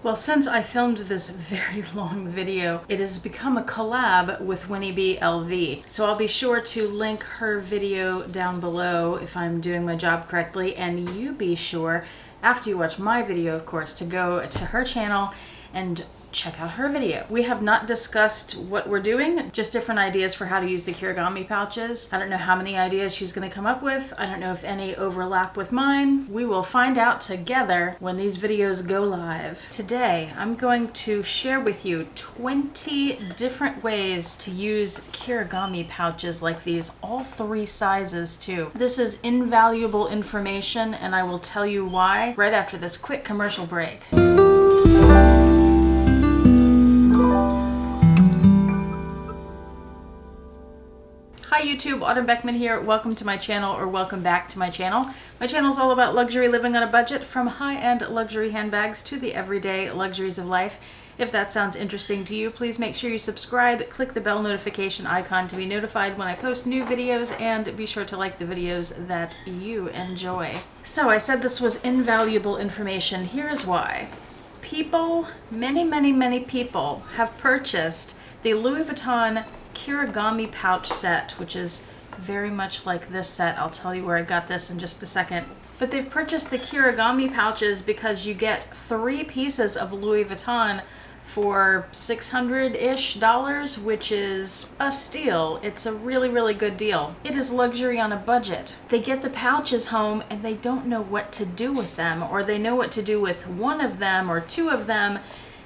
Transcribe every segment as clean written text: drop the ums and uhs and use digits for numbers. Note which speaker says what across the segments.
Speaker 1: Well, since I filmed this very long video, it has become a collab with Winnie LV. So I'll be sure to link her video down below if I'm doing my job correctly, and you be sure, after you watch my video, of course, to go to her channel and check out her video. We have not discussed what we're doing, just different ideas for how to use the Kirigami pouches. I don't know how many ideas she's going to come up with. I don't know if any overlap with mine. We will find out together when these videos go live. Today, I'm going to share with you 20 different ways to use Kirigami pouches like these, all 3 sizes too. This is invaluable information, and I will tell you why right after this quick commercial break. Hi YouTube, Autumn Beckman here. Welcome to my channel, or welcome back to my channel. My channel is all about luxury living on a budget, from high-end luxury handbags to the everyday luxuries of life. If that sounds interesting to you, please make sure you subscribe, click the bell notification icon to be notified when I post new videos, and be sure to like the videos that you enjoy. So I said this was invaluable information. Here's why. People, many people have purchased the Louis Vuitton Kirigami pouch set, which is very much like this set. I'll tell you where I got this in just a second. But they've purchased the Kirigami pouches because you get 3 pieces of Louis Vuitton for $600-ish, which is a steal. It's a really good deal. It is luxury on a budget. They get the pouches home and they don't know what to do with them, or they know what to do with one of them or 2 of them,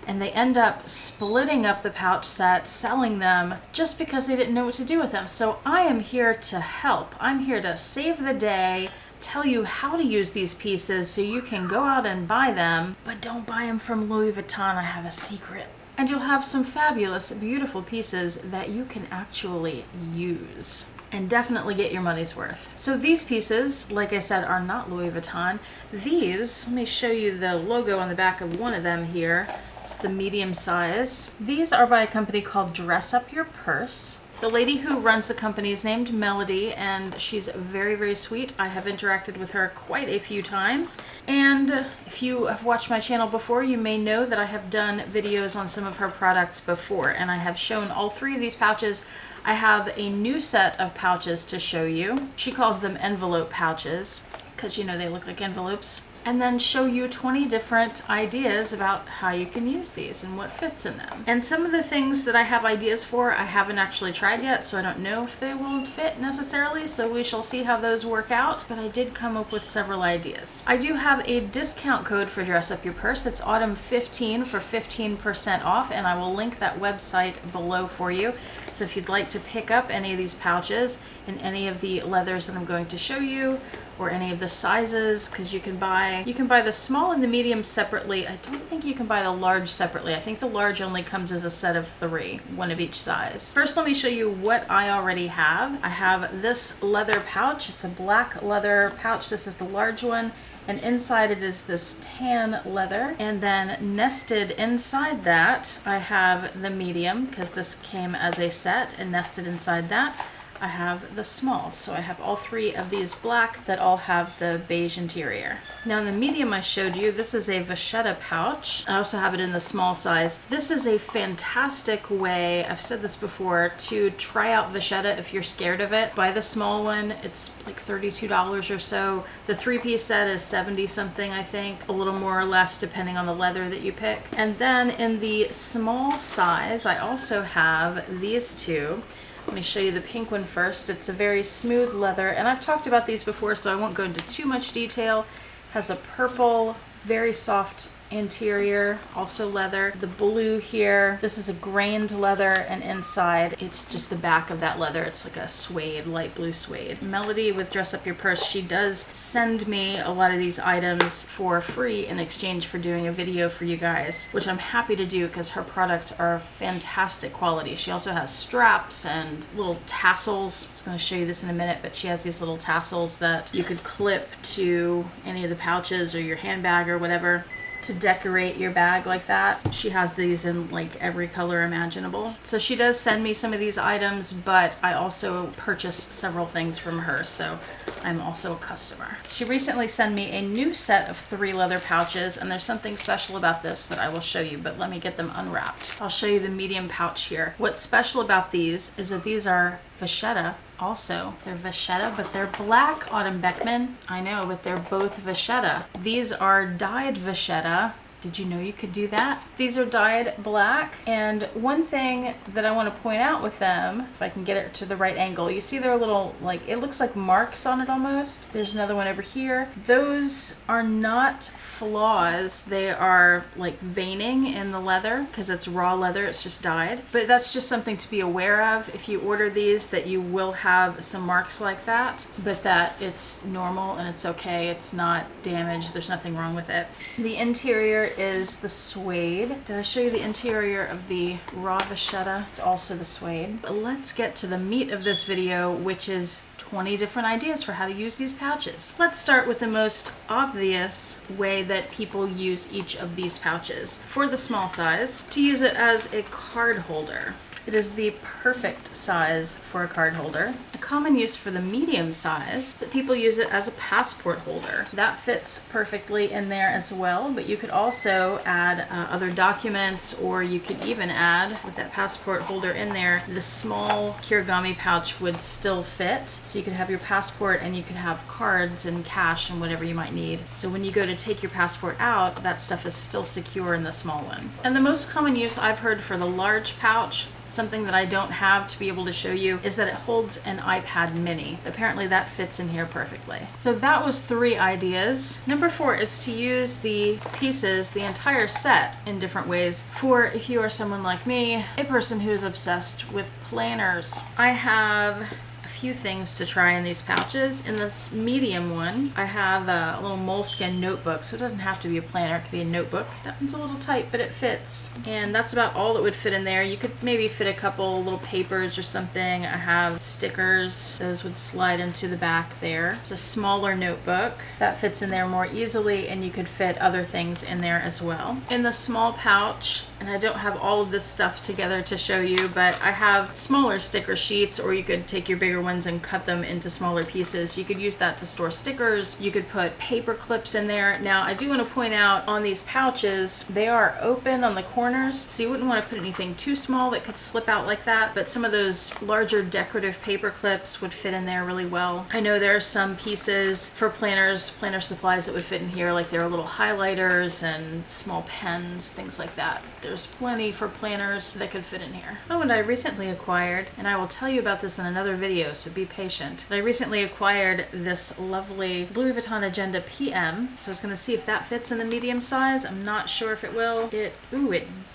Speaker 1: and they end up splitting up the pouch set, selling them, just because they didn't know what to do with them. So I am here to help. I'm here to save the day, tell you how to use these pieces so you can go out and buy them, but don't buy them from Louis Vuitton. I have a secret. And you'll have some fabulous, beautiful pieces that you can actually use and definitely get your money's worth. So these pieces, like I said, are not Louis Vuitton. These, let me show you the logo on the back of one of them here. It's the medium size. These are by a company called Dress Up Your Purse. The lady who runs the company is named Melody, and she's very sweet. I have interacted with her quite a few times. And if you have watched my channel before, you may know that I have done videos on some of her products before, and I have shown all 3 of these pouches. I have a new set of pouches to show you. She calls them envelope pouches, because you know they look like envelopes. And then show you 20 different ideas about how you can use these and what fits in them. And some of the things that I have ideas for, I haven't actually tried yet, so I don't know if they will fit necessarily, so we shall see how those work out. But I did come up with several ideas. I do have a discount code for Dress Up Your Purse. It's autumn15 for 15% off, and I will link that website below for you. So if you'd like to pick up any of these pouches in any of the leathers that I'm going to show you, or any of the sizes, because you can buy the small and the medium separately. I don't think you can buy the large separately. I think the large only comes as a set of 3, one of each size. First, let me show you what I already have. I have this leather pouch. It's a black leather pouch. This is the large one, and inside it is this tan leather. And then nested inside that, I have the medium, because this came as a set, and nested inside that, I have the small. So I have all 3 of these black that all have the beige interior. Now in the medium I showed you, this is a vachetta pouch. I also have it in the small size. This is a fantastic way, I've said this before, to try out vachetta if you're scared of it. Buy the small one, it's like $32 or so. The 3-piece set is 70 something, I think, a little more or less depending on the leather that you pick. And then in the small size, I also have these 2. Let me show you the pink one first. It's a very smooth leather, and I've talked about these before, so I won't go into too much detail. It has a purple, very soft interior, also leather. The blue here, this is a grained leather, and inside it's just the back of that leather. It's like a suede, light blue suede. Melody with Dress Up Your Purse, she does send me a lot of these items for free in exchange for doing a video for you guys, which I'm happy to do because her products are fantastic quality. She also has straps and little tassels. I was going to show you this in a minute, but she has these little tassels that you could clip to any of the pouches or your handbag or whatever. to decorate your bag like that. She has these in like every color imaginable. So she does send me some of these items, but I also purchase several things from her, so I'm also a customer. She recently sent me a new set of 3 leather pouches, and there's something special about this that I will show you, but let me get them unwrapped. I'll show you the medium pouch here. What's special about these is that these are vachetta. Also, they're vachetta, but they're black autumn Beckman. I know, but they're both vachetta. These are dyed vachetta. Did you know you could do that? These are dyed black, and one thing that I want to point out with them, if I can get it to the right angle, you see there are little, like, it looks like marks on it almost. There's another one over here. Those are not flaws. They are like veining in the leather because it's raw leather, it's just dyed. But that's just something to be aware of if you order these, that you will have some marks like that, but that it's normal and it's okay. It's not damaged. There's nothing wrong with it. The interior is the suede. Did I show you the interior of the raw vachetta? It's also the suede. But let's get to the meat of this video, which is 20 different ideas for how to use these pouches. Let's start with the most obvious way that people use each of these pouches. For the small size, to use it as a card holder. It is the perfect size for a card holder. A common use for the medium size, that people use it as a passport holder. That fits perfectly in there as well, but you could also add other documents, or you could even add, with that passport holder in there, the small Kirigami pouch would still fit. So you could have your passport and you could have cards and cash and whatever you might need. So when you go to take your passport out, that stuff is still secure in the small one. And the most common use I've heard for the large pouch, something that I don't have to be able to show you, is that it holds an iPad mini. Apparently that fits in here perfectly. So that was 3 ideas. Number 4 is to use the pieces, the entire set, in different ways for if you are someone like me, a person who is obsessed with planners. I have few things to try in these pouches. In this medium one, I have a little moleskin notebook, so it doesn't have to be a planner, it could be a notebook. That one's a little tight, but it fits. And that's about all that would fit in there. You could maybe fit a couple little papers or something. I have stickers. Those would slide into the back there. It's a smaller notebook. That fits in there more easily, and you could fit other things in there as well. In the small pouch, and I don't have all of this stuff together to show you, but I have smaller sticker sheets, or you could take your bigger ones and cut them into smaller pieces. You could use that to store stickers. You could put paper clips in there. Now, I do want to point out on these pouches, they are open on the corners, so you wouldn't want to put anything too small that could slip out like that, but some of those larger decorative paper clips would fit in there really well. I know there are some pieces for planners, planner supplies that would fit in here, like there are little highlighters and small pens, things like that. There's plenty for planners that could fit in here. Oh, and I recently acquired, and I will tell you about this in another video, so be patient. But I recently acquired this lovely Louis Vuitton Agenda PM, so I was going to see if that fits in the medium size. I'm not sure if it will. It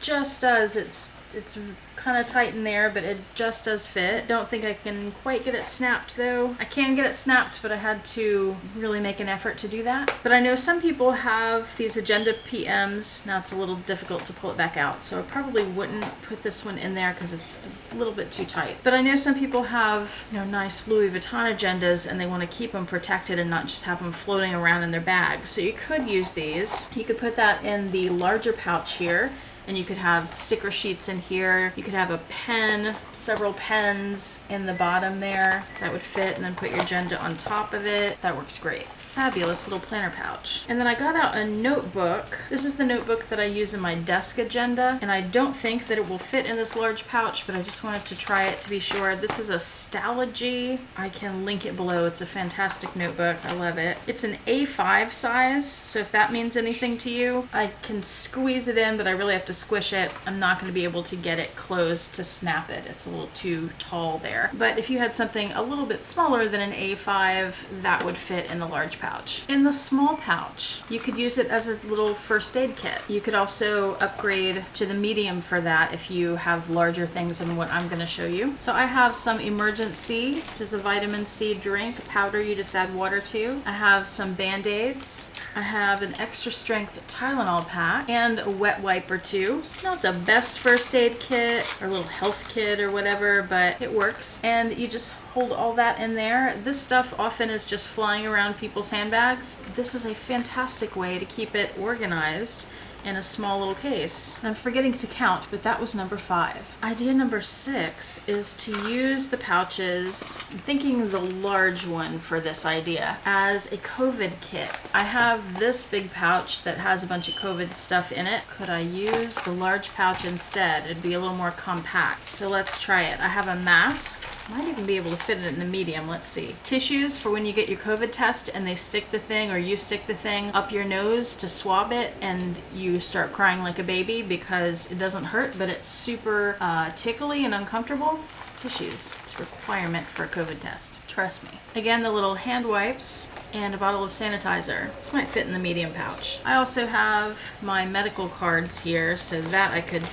Speaker 1: just does. It's kind of tight in there, but it just does fit. Don't think I can quite get it snapped though. I can get it snapped, but I had to really make an effort to do that. But I know some people have these Agenda PMs. Now it's a little difficult to pull it back out, so I probably wouldn't put this one in there because it's a little bit too tight. But I know some people have, nice Louis Vuitton agendas, and they want to keep them protected and not just have them floating around in their bag. So you could use these. You could put that in the larger pouch here, and you could have sticker sheets in here. You could have a pen, several pens in the bottom there that would fit, and then put your agenda on top of it. That works great. Fabulous little planner pouch. And then I got out a notebook. This is the notebook that I use in my desk agenda, and I don't think that it will fit in this large pouch, but I just wanted to try it to be sure. This is a Stalogy. I can link it below. It's a fantastic notebook. I love it. It's an A5 size, so if that means anything to you, I can squeeze it in, but I really have to squish it. I'm not going to be able to get it closed to snap it. It's a little too tall there. But if you had something a little bit smaller than an A5, that would fit in the large pouch. In the small pouch, you could use it as a little first aid kit. You could also upgrade to the medium for that if you have larger things than what I'm going to show you. So I have some Emergency, which is a vitamin C drink, powder you just add water to. I have some Band-Aids. I have an extra strength Tylenol pack and a wet wipe or two. Not the best first aid kit or little health kit or whatever, but it works. And you just hold all that in there. This stuff often is just flying around people's handbags. This is a fantastic way to keep it organized in a small little case. I'm forgetting to count, but that was number 5. Idea number 6 is to use the pouches, I'm thinking the large one for this idea, as a COVID kit. I have this big pouch that has a bunch of COVID stuff in it. Could I use the large pouch instead? It'd be a little more compact. So let's try it. I have a mask. Might even be able to fit it in the medium. Let's see. Tissues for when you get your COVID test and they stick the thing, or you stick the thing up your nose to swab it and you start crying like a baby because it doesn't hurt, but it's super tickly and uncomfortable. Tissues. It's a requirement for a COVID test. Trust me. Again, the little hand wipes and a bottle of sanitizer. This might fit in the medium pouch. I also have my medical cards here so that I could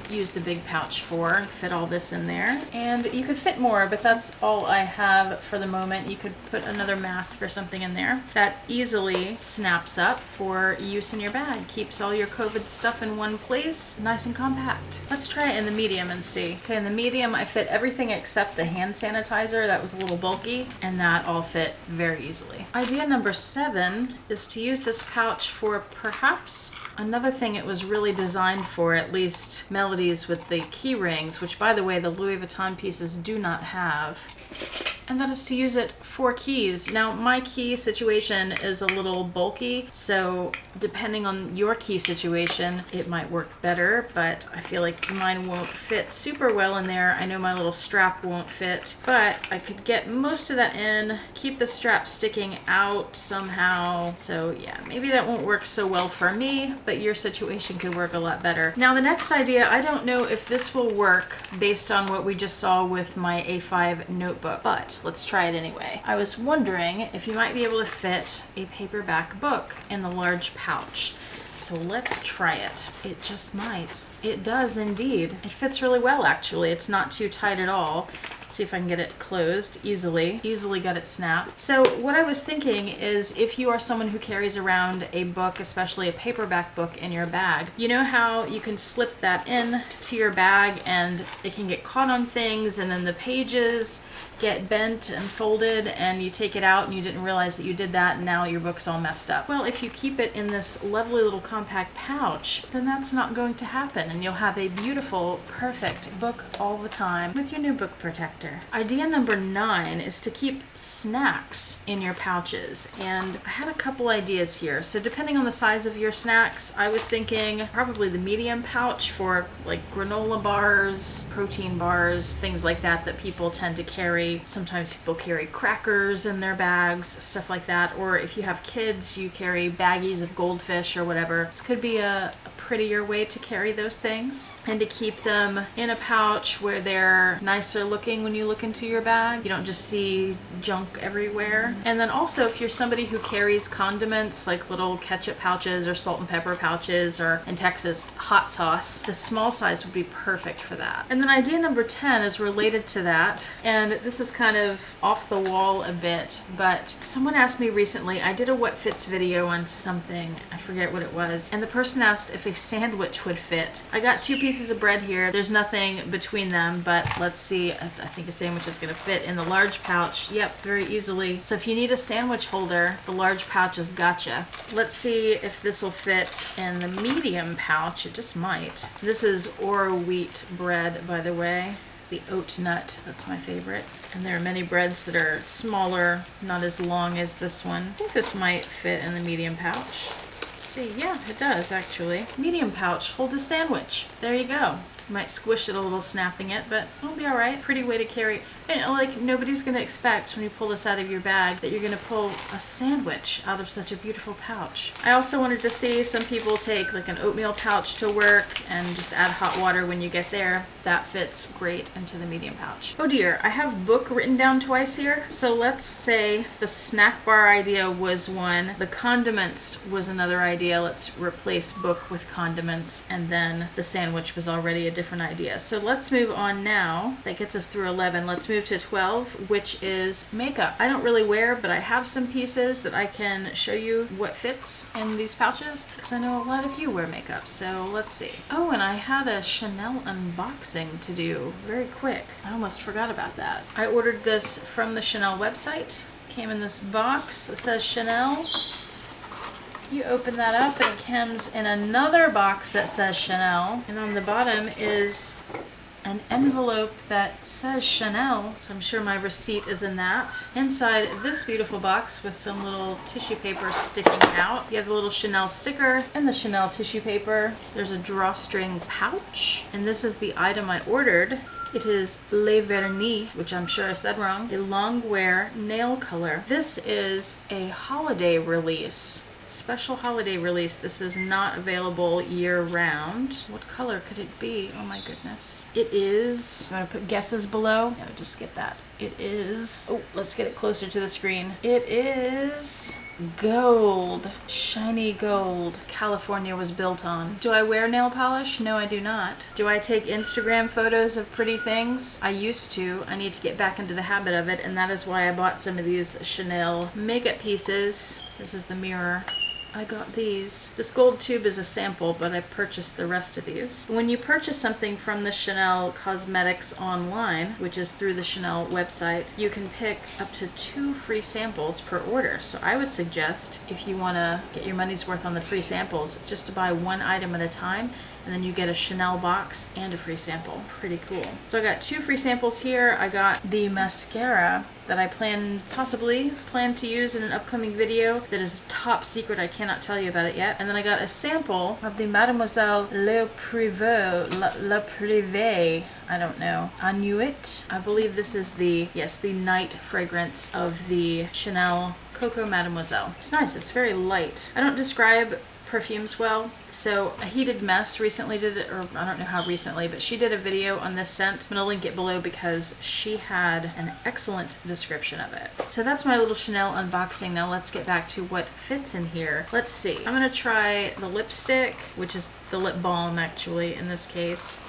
Speaker 1: use the big pouch for, fit all this in there. And you could fit more, but that's all I have for the moment. You could put another mask or something in there. That easily snaps up for use in your bag. Keeps all your COVID stuff in one place, nice and compact. Let's try it in the medium and see. Okay, in the medium I fit everything except the hand sanitizer. That was a little bulky, and that all fit very easily. Idea number 7 is to use this pouch for perhaps another thing it was really designed for, at least Melody, with the key rings, which by the way the Louis Vuitton pieces do not have. And that is to use it for keys. Now my key situation is a little bulky, so depending on your key situation, it might work better, but I feel like mine won't fit super well in there. I know my little strap won't fit, but I could get most of that in, keep the strap sticking out somehow. So yeah, maybe that won't work so well for me, but your situation could work a lot better. Now the next idea, I don't know if this will work based on what we just saw with my A5 notebook, but let's try it anyway. I was wondering if you might be able to fit a paperback book in the large pouch. So let's try it. It just might. It does indeed. It fits really well actually. It's not too tight at all. Let's see if I can get it closed easily. Easily got it snapped. So what I was thinking is if you are someone who carries around a book, especially a paperback book in your bag, you know how you can slip that in to your bag and it can get caught on things and then the pages get bent and folded and you take it out and you didn't realize that you did that and now your book's all messed up. Well, if you keep it in this lovely little compact pouch, then that's not going to happen and you'll have a beautiful, perfect book all the time with your new book protector. Idea number 9 is to keep snacks in your pouches, and I had a couple ideas here. So depending on the size of your snacks, I was thinking probably the medium pouch for like granola bars, protein bars, things like that that people tend to carry. Sometimes people carry crackers in their bags, stuff like that. Or if you have kids, you carry baggies of goldfish or whatever. This could be a prettier way to carry those things and to keep them in a pouch where they're nicer looking when you look into your bag. You don't just see junk everywhere. And then also if you're somebody who carries condiments like little ketchup pouches or salt and pepper pouches, or in Texas, hot sauce, the small size would be perfect for that. And then idea number 10 is related to that, and this is kind of off the wall a bit, but someone asked me recently, I did a what fits video on something, I forget what it was, and the person asked if a sandwich would fit. I got 2 pieces of bread here. There's nothing between them, but let's see. I think a sandwich is going to fit in the large pouch. Yep, very easily. So if you need a sandwich holder, the large pouch has gotcha. Let's see if this will fit in the medium pouch. It just might. This is Oro wheat bread, by the way. The oat nut, that's my favorite. And there are many breads that are smaller, not as long as this one. I think this might fit in the medium pouch. See, yeah, it does actually. Medium pouch, hold a sandwich. There you go. You might squish it a little snapping it, but it'll be all right. Pretty way to carry. And like nobody's gonna expect when you pull this out of your bag that you're gonna pull a sandwich out of such a beautiful pouch. I also wanted to see some people take like an oatmeal pouch to work and just add hot water when you get there. That fits great into the medium pouch. Oh dear, I have book written down twice here. So let's say the snack bar idea was one, the condiments was another idea. Let's replace book with condiments, and then the sandwich was already a different idea. So let's move on now. That gets us through 11. Let's move to 12, which is makeup. I don't really wear, but I have some pieces that I can show you what fits in these pouches because I know a lot of you wear makeup. So let's see. Oh, and I had a Chanel unboxing to do very quick. I almost forgot about that. I ordered this from the Chanel website. Came in this box. It says Chanel. You open that up and it comes in another box that says Chanel. And on the bottom is an envelope that says Chanel, so I'm sure my receipt is in that. Inside this beautiful box with some little tissue paper sticking out, you have the little Chanel sticker and the Chanel tissue paper. There's a drawstring pouch, and this is the item I ordered. It is Le Vernis, which I'm sure I said wrong, a long wear nail color. This is a holiday release. Special holiday release. This is not available year round. What color could it be? Oh my goodness. It is, I'm gonna put guesses below. No, just get that. It is, oh, let's get it closer to the screen. It is gold. Shiny gold. California was built on. Do I wear nail polish? No, I do not. Do I take Instagram photos of pretty things? I used to. I need to get back into the habit of it, and that is why I bought some of these Chanel makeup pieces. This is the mirror. I got these. This gold tube is a sample, but I purchased the rest of these. When you purchase something from the Chanel Cosmetics online, which is through the Chanel website, you can pick up to 2 free samples per order. So I would suggest, if you want to get your money's worth on the free samples, it's just to buy one item at a time, and then you get a Chanel box and a free sample. Pretty cool. So I got 2 free samples here. I got the mascara that I possibly plan to use in an upcoming video that is top secret. I cannot tell you about it yet. And then I got a sample of the Mademoiselle Le Privé, I don't know, Anuit. I believe this is the night fragrance of the Chanel Coco Mademoiselle. It's nice, it's very light. I don't describe perfumes well, so A Heated Mess recently did it, or I don't know how recently, but she did a video on this scent. I'm gonna link it below because she had an excellent description of it. So that's my little Chanel unboxing. Now let's get back to what fits in here. Let's see. I'm gonna try the lipstick, which is the lip balm actually in this case.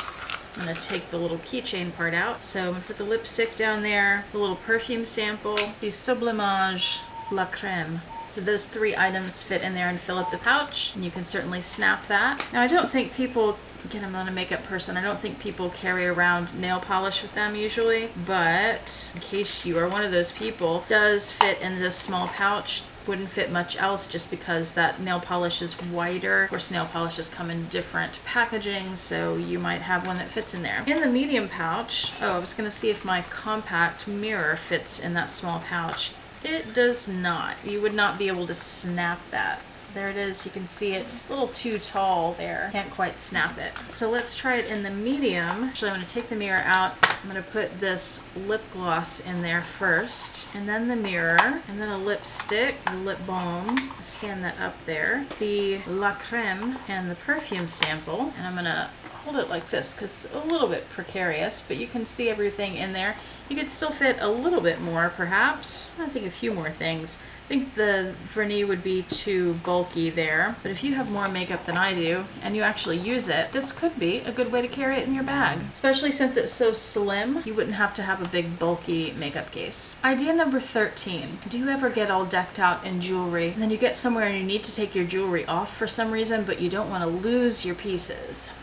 Speaker 1: I'm gonna take the little keychain part out. So I'm gonna put the lipstick down there, the little perfume sample, the Sublimage La Creme. So those 3 items fit in there and fill up the pouch, and you can certainly snap that. Now I don't think people, again, I'm not a makeup person, I don't think people carry around nail polish with them usually, but in case you are one of those people, it does fit in this small pouch. Wouldn't fit much else just because that nail polish is wider. Of course, nail polishes come in different packaging, so you might have one that fits in there. In the medium pouch, I was gonna see if my compact mirror fits in that small pouch. It does not. You would not be able to snap that. So there it is. You can see it's a little too tall there. Can't quite snap it. So let's try it in the medium. Actually, I'm going to take the mirror out. I'm going to put this lip gloss in there first, and then the mirror, and then a lipstick, the lip balm. Stand that up there. The La Creme and the perfume sample. And I'm going to hold it like this because it's a little bit precarious, but you can see everything in there. You could still fit a little bit more, perhaps. I think a few more things. I think the vernis would be too bulky there, but if you have more makeup than I do and you actually use it, this could be a good way to carry it in your bag. Especially since it's so slim, you wouldn't have to have a big bulky makeup case. Idea number 13. Do you ever get all decked out in jewelry and then you get somewhere and you need to take your jewelry off for some reason, but you don't want to lose your pieces?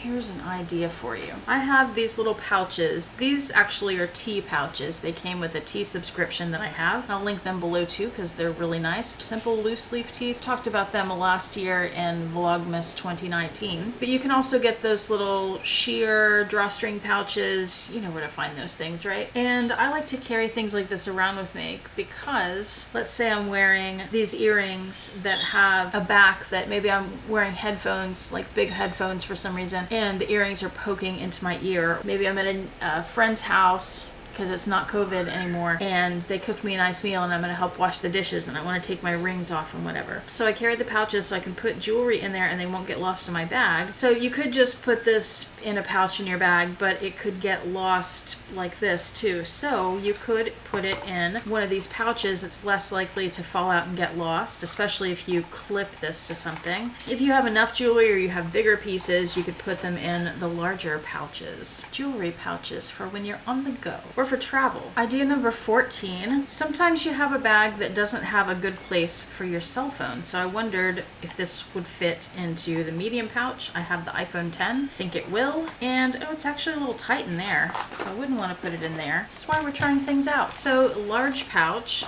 Speaker 1: Here's an idea for you. I have these little pouches. These actually are tea pouches. They came with a tea subscription that I have. I'll link them below too because they're really nice. Simple loose leaf teas. Talked about them last year in Vlogmas 2019. But you can also get those little sheer drawstring pouches. You know where to find those things, right? And I like to carry things like this around with me because let's say I'm wearing these earrings that have a back that maybe I'm wearing headphones, like big headphones for some reason, and the earrings are poking into my ear. Maybe I'm at a friend's house because it's not COVID anymore, and they cooked me a nice meal and I'm gonna help wash the dishes and I wanna take my rings off and whatever. So I carry the pouches so I can put jewelry in there and they won't get lost in my bag. So you could just put this in a pouch in your bag, but it could get lost like this too. So you could put it in one of these pouches. It's less likely to fall out and get lost, especially if you clip this to something. If you have enough jewelry or you have bigger pieces, you could put them in the larger pouches. Jewelry pouches for when you're on the go. Or for travel. Idea number 14. Sometimes you have a bag that doesn't have a good place for your cell phone. So I wondered if this would fit into the medium pouch. I have the iPhone 10. I think it will. And oh, it's actually a little tight in there. So I wouldn't want to put it in there. That's why we're trying things out. So large pouch.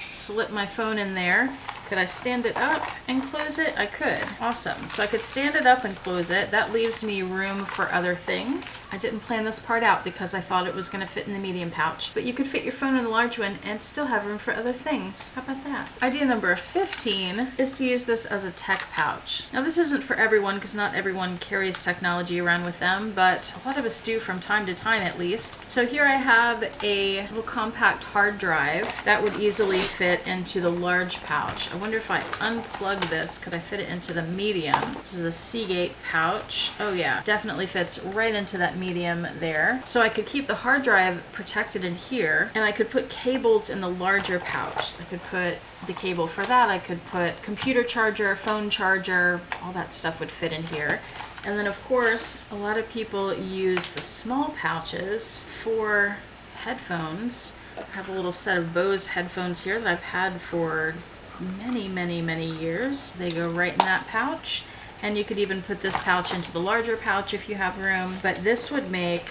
Speaker 1: Slip my phone in there. Could I stand it up and close it? I could. Awesome. So I could stand it up and close it. That leaves me room for other things. I didn't plan this part out because I thought it was going to fit in the medium pouch, but you could fit your phone in the large one and still have room for other things. How about that? Idea number 15 is to use this as a tech pouch. Now this isn't for everyone because not everyone carries technology around with them, but a lot of us do from time to time at least. So here I have a little compact hard drive that would easily fit into the large pouch. I wonder if I unplug this, could I fit it into the medium? This is a Seagate pouch. Oh yeah, definitely fits right into that medium there. So I could keep the hard drive protected in here, and I could put cables in the larger pouch. I could put the cable for that. I could put computer charger, phone charger, all that stuff would fit in here. And then of course, a lot of people use the small pouches for headphones. I have a little set of Bose headphones here that I've had for many years. They go right in that pouch, and you could even put this pouch into the larger pouch if you have room, but this would make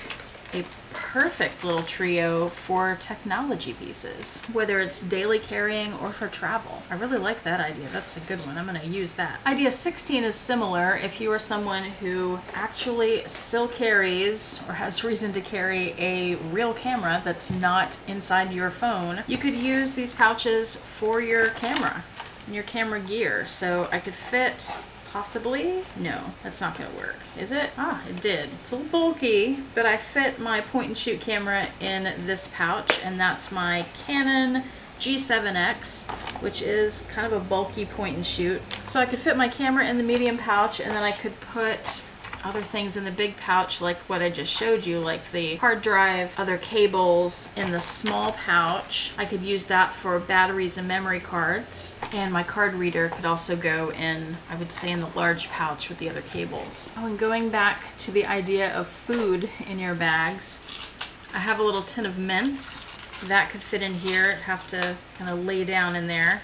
Speaker 1: a perfect little trio for technology pieces, whether it's daily carrying or for travel. I really like that idea. That's a good one. I'm going to use that. Idea 16 is similar. If you are someone who actually still carries or has reason to carry a real camera that's not inside your phone, you could use these pouches for your camera and your camera gear. So I could fit possibly? No, that's not gonna work, is it? Ah, it did. It's a little bulky, but I fit my point and shoot camera in this pouch, and that's my Canon G7X, which is kind of a bulky point and shoot. So I could fit my camera in the medium pouch, and then I could put other things in the big pouch like what I just showed you, like the hard drive, other cables in the small pouch. I could use that for batteries and memory cards, and my card reader could also go in, I would say, in the large pouch with the other cables. Oh, and going back to the idea of food in your bags, I have a little tin of mints that could fit in here. I'd have to kind of lay down in there,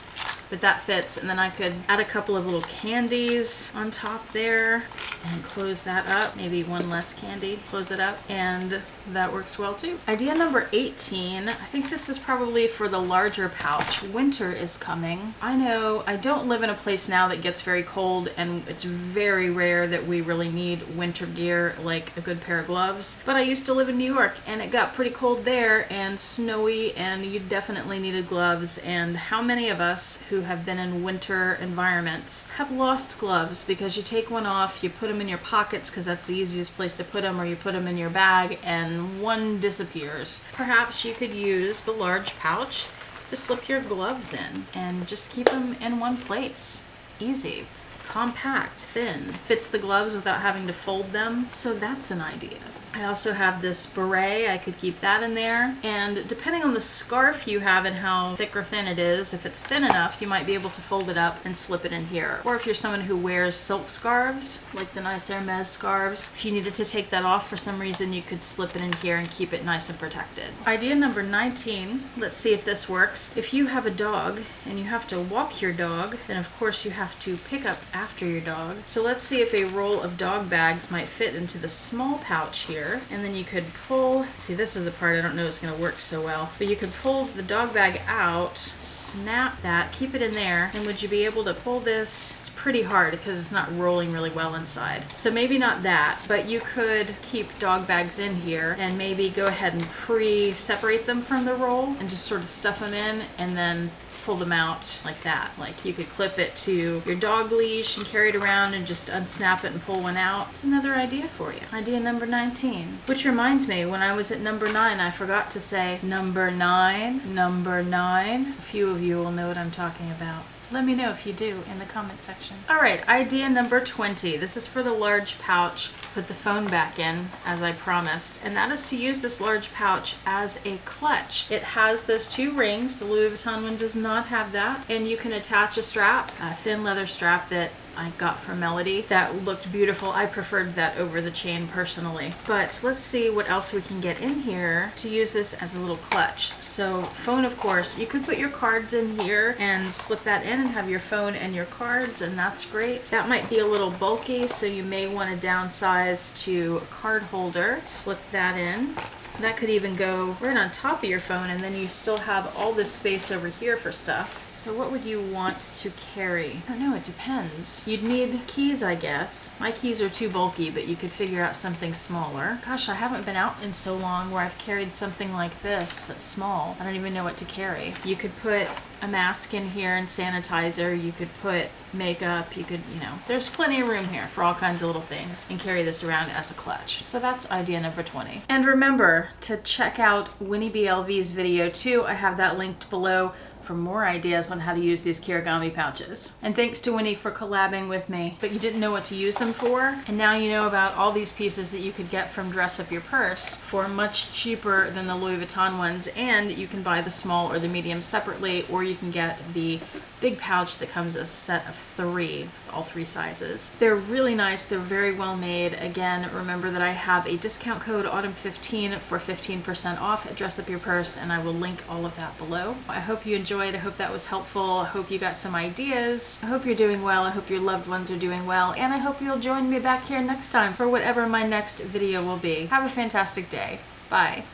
Speaker 1: but that fits. And then I could add a couple of little candies on top there and close that up. Maybe one less candy, close it up, and that works well too. Idea number 18, I think this is probably for the larger pouch. Winter is coming. I know I don't live in a place now that gets very cold, and it's very rare that we really need winter gear like a good pair of gloves. But I used to live in New York, and it got pretty cold there and snowy, and you definitely needed gloves. And how many of us who have been in winter environments have lost gloves because you take one off, you put them in your pockets because that's the easiest place to put them, or you put them in your bag and one disappears. Perhaps you could use the large pouch to slip your gloves in and just keep them in one place. Easy, compact, thin, fits the gloves without having to fold them, so that's an idea. I also have this beret. I could keep that in there. And depending on the scarf you have and how thick or thin it is, if it's thin enough, you might be able to fold it up and slip it in here. Or if you're someone who wears silk scarves, like the nice Hermes scarves, if you needed to take that off for some reason, you could slip it in here and keep it nice and protected. Idea number 19, let's see if this works. If you have a dog and you have to walk your dog, then of course you have to pick up after your dog. So let's see if a roll of dog bags might fit into the small pouch here. And then you could pull, see, this is the part I don't know is going to work so well, but you could pull the dog bag out, snap that, keep it in there, and would you be able to pull this? It's pretty hard because it's not rolling really well inside. So maybe not that, but you could keep dog bags in here and maybe go ahead and pre-separate them from the roll and just sort of stuff them in and then pull them out like that. Like you could clip it to your dog leash and carry it around and just unsnap it and pull one out. It's another idea for you. Idea number 19. Which reminds me, when I was at number 9, I forgot to say number 9, number 9. A few of you will know what I'm talking about. Let me know if you do in the comment section. All right, idea number 20. This is for the large pouch. Let's put the phone back in, as I promised, and that is to use this large pouch as a clutch. It has those 2 rings. The Louis Vuitton one does not have that, and you can attach a strap, a thin leather strap that I got from Melody that looked beautiful. I preferred that over the chain personally. But let's see what else we can get in here to use this as a little clutch. So phone, of course, you could put your cards in here and slip that in and have your phone and your cards, and that's great. That might be a little bulky, so you may want to downsize to a card holder. Slip that in. That could even go right on top of your phone, and then you still have all this space over here for stuff. So what would you want to carry? I don't know, it depends. You'd need keys, I guess. My keys are too bulky, but you could figure out something smaller. Gosh, I haven't been out in so long where I've carried something like this that's small. I don't even know what to carry. You could put a mask in here and sanitizer. You could put makeup. You could, there's plenty of room here for all kinds of little things, and carry this around as a clutch. So that's idea number 20. And remember to check out Winnie BLV's video too. I have that linked below for more ideas on how to use these Kirigami pouches. And thanks to Winnie for collabing with me. But you didn't know what to use them for, and now you know about all these pieces that you could get from Dress Up Your Purse for much cheaper than the Louis Vuitton ones, and you can buy the small or the medium separately, or you can get the big pouch that comes as a set of 3 with all 3 sizes. They're really nice. They're very well made. Again, remember that I have a discount code autumn15 for 15% off at Dress Up Your Purse, and I will link all of that below. I hope you enjoyed. I hope that was helpful. I hope you got some ideas. I hope you're doing well. I hope your loved ones are doing well, and I hope you'll join me back here next time for whatever my next video will be. Have a fantastic day. Bye.